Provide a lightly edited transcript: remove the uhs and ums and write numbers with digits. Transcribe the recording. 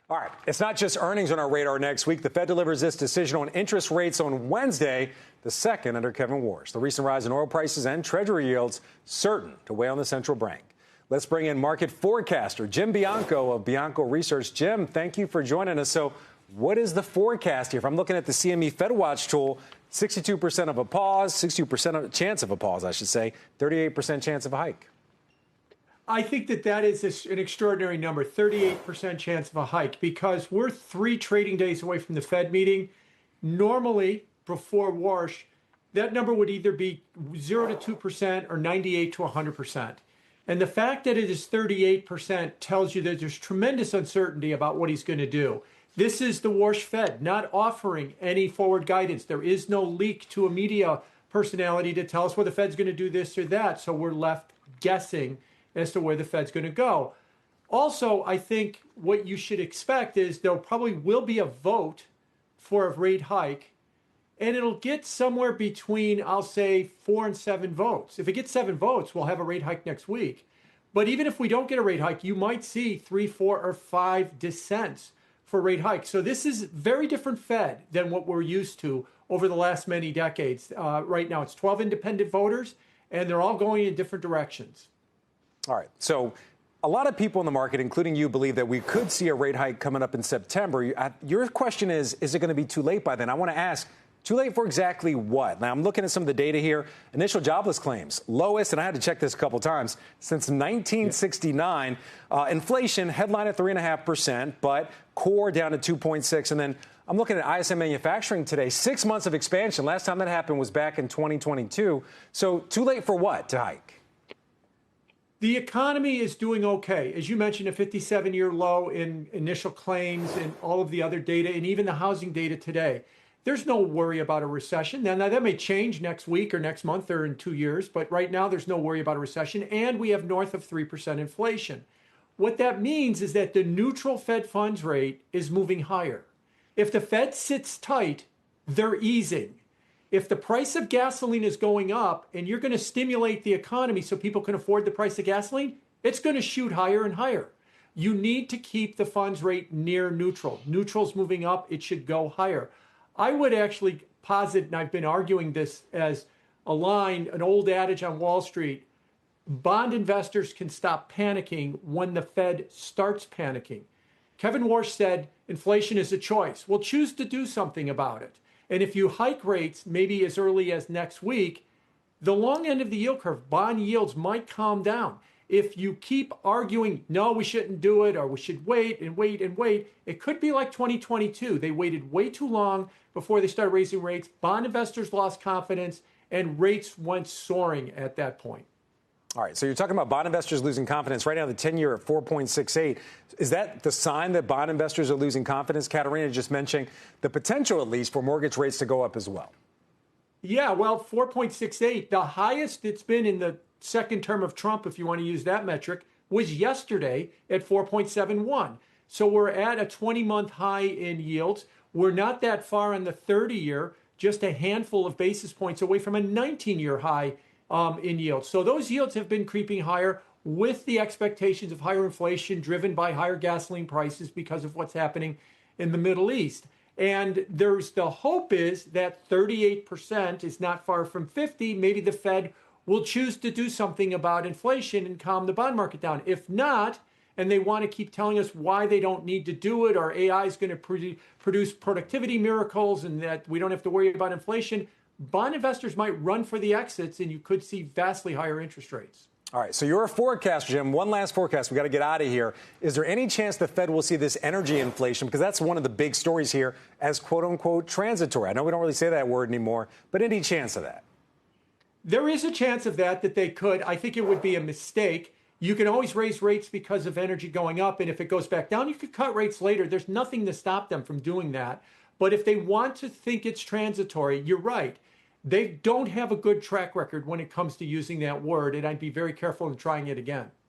All right. It's not just earnings on our radar next week. The Fed delivers this decision on interest rates on Wednesday, the second under Kevin Warsh. The recent rise in oil prices and Treasury yields certain to weigh on the central bank. Let's bring in market forecaster Jim Bianco of Bianco Research. Jim, thank you for joining us. So what is the forecast here? If I'm looking at the CME FedWatch tool, 62% of a pause, 62% of a chance of a pause, I should say, 38% chance of a hike. I think that is an extraordinary number, 38% chance of a hike, because we're 3 trading days away from the Fed meeting. Normally, before Warsh, that number would either be 0 to 2% or 98 to 100%. And the fact that it is 38% tells you that there's tremendous uncertainty about what he's going to do. This is the Warsh Fed not offering any forward guidance. There is no leak to a media personality to tell us, well, the Fed's going to do this or that. So we're left guessing as to where the Fed's going to go. Also, I think what you should expect is there probably will be a vote for a rate hike, and it'll get somewhere between, I'll say, 4 and 7 votes. If it gets 7 votes, we'll have a rate hike next week. But even if we don't get a rate hike, you might see 3, 4, or 5 dissents for rate hike. So this is very different Fed than what we're used to over the last many decades. Right now, it's 12 independent voters, and they're all going in different directions. All right. So a lot of people in the market, including you, believe that we could see a rate hike coming up in September. Your question is it going to be too late by then? I want to ask, too late for exactly what? Now, I'm looking at some of the data here. Initial jobless claims, lowest, and I had to check this a couple times, since 1969. Inflation, headline at 3.5%, but core down to 2.6. And then I'm looking at ISM manufacturing today, 6 months of expansion. Last time that happened was back in 2022. So too late for what to hike? The economy is doing okay. As you mentioned, a 57-year low in initial claims and all of the other data, and even the housing data today. There's no worry about a recession. Now, that may change next week or next month or in 2 years, but right now there's no worry about a recession, and we have north of 3% inflation. What that means is that the neutral Fed funds rate is moving higher. If the Fed sits tight, they're easing. If the price of gasoline is going up and you're going to stimulate the economy so people can afford the price of gasoline, it's going to shoot higher and higher. You need to keep the funds rate near neutral. Neutral's moving up, it should go higher. I would actually posit, and I've been arguing this as a line, an old adage on Wall Street, bond investors can stop panicking when the Fed starts panicking. Kevin Warsh said inflation is a choice. We'll choose to do something about it. And if you hike rates maybe as early as next week, the long end of the yield curve, bond yields might calm down. If you keep arguing, no, we shouldn't do it, or we should wait and wait and wait, it could be like 2022. They waited way too long before they started raising rates. Bond investors lost confidence, and rates went soaring at that point. All right, so you're talking about bond investors losing confidence. Right now, the 10-year at 4.68. Is that the sign that bond investors are losing confidence? Katerina just mentioned the potential, at least, for mortgage rates to go up as well. Yeah, well, 4.68, the highest it's been in the second term of Trump, if you want to use that metric, was yesterday at 4.71. So we're at a 20-month high in yields. We're not that far on the 30-year, just a handful of basis points away from a 19-year high in yields. So those yields have been creeping higher with the expectations of higher inflation driven by higher gasoline prices because of what's happening in the Middle East. And there's the hope is that 38% is not far from 50. Maybe the Fed will choose to do something about inflation and calm the bond market down. If not, and they want to keep telling us why they don't need to do it, or AI is going to produce productivity miracles and that we don't have to worry about inflation, bond investors might run for the exits, and you could see vastly higher interest rates. All right, so you're a forecaster, Jim. One last forecast. We got to get out of here. Is there any chance the Fed will see this energy inflation? Because that's one of the big stories here as quote unquote transitory. I know we don't really say that word anymore, but any chance of that? There is a chance of that they could. I think it would be a mistake. You can always raise rates because of energy going up, and if it goes back down, you could cut rates later. There's nothing to stop them from doing that. But if they want to think it's transitory, you're right. They don't have a good track record when it comes to using that word, and I'd be very careful in trying it again.